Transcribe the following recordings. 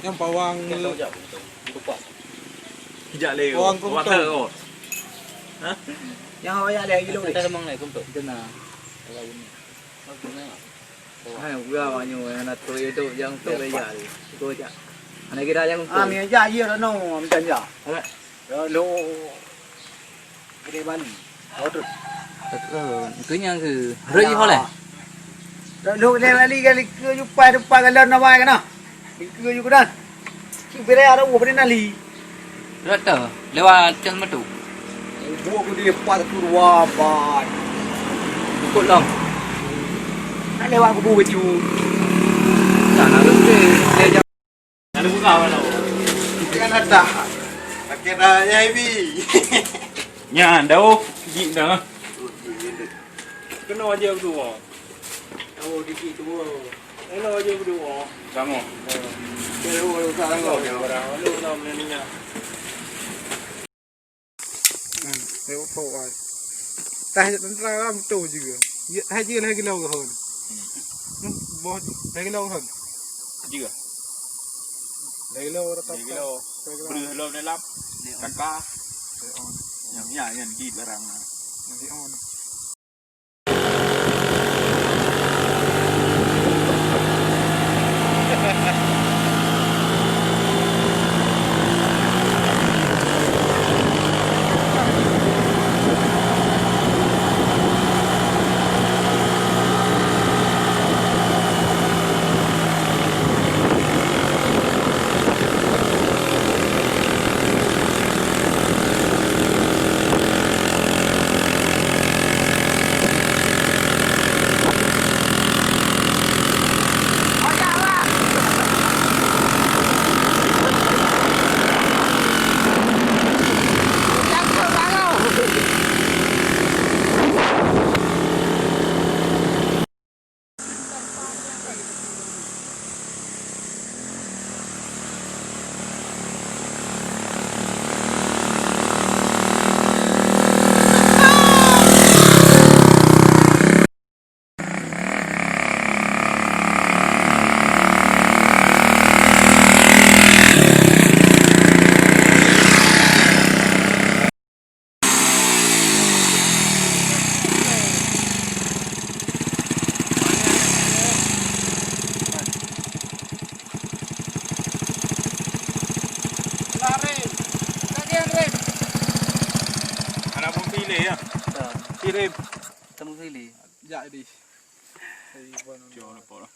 Yang pawang Tidak leo. Pawang Pawang kuntung. oh. Hah? Yang awak ada kilo Kita memang naik untuk kena. kalau ini. Maksudnya Hai gua wanyo anak tu itu yang tu beja. Itu aja. Anak kira yang tu. Mi aja ye lah no, mi tanya. Agak. Lo gede Bali. Order. itu yang ke rơi ho leh. Lo le Bali kali ke jupa depan galon nama kan. Ke ju kan. Ki bere ara wo bere nali. Rata lewat jalan metu. Buat ku dia pat kurwa ban. Ikut long. Nak lewat ku buat ju. Sana rute dia Ada buka apa tau? kan ada. Akhirnya ini. Nya đâu dị nữa. Cái nồi dưa đủ không? Oh dikit tu. Cái nồi dưa đủ không? Đúng không? Ke lo sekarang lo. Lu làm lên đi nha. Lewat pawang. Tah tentang tu juga. Haji lagi lau hơn. Bot lagi lau hơn. Dưa. Lagi lau rata. Dưa lo. Beri lo này lắm. Kakak. Yang di barang. Masih on. Anak pun pilih ya. Kirim. Temu kali. Jadi. Jauh lepas.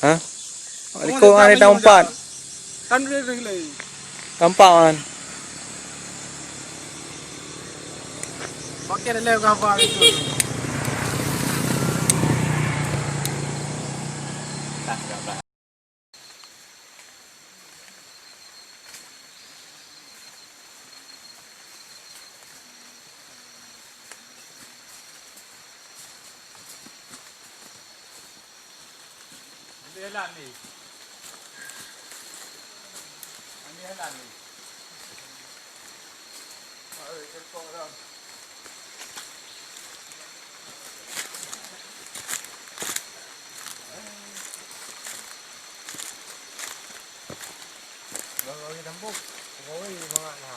Hah? Liko ada tahun 4. Kan bere lagi. Tampak kan. Pakai le ka apa itu. Dia lah ni. Ini lah ni. Kalau kita tampuk, kau ini mana?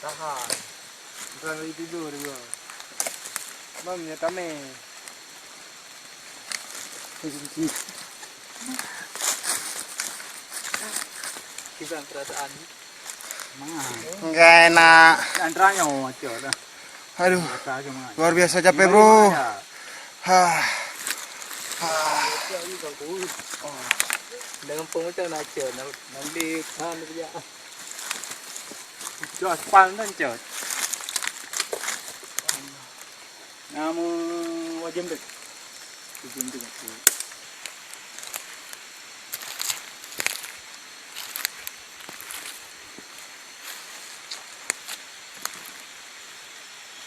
Tahan. Bukan lagi tidur juga. Mamnya kami. Kisah perasaan. Enggak enak. Antaranya macam dah. Aduh, luar biasa capek bro. Hah. Dengan pengocang nak cer, nanti kan dia. Cho span dan cert. Namu wajib dek. Wajib dek.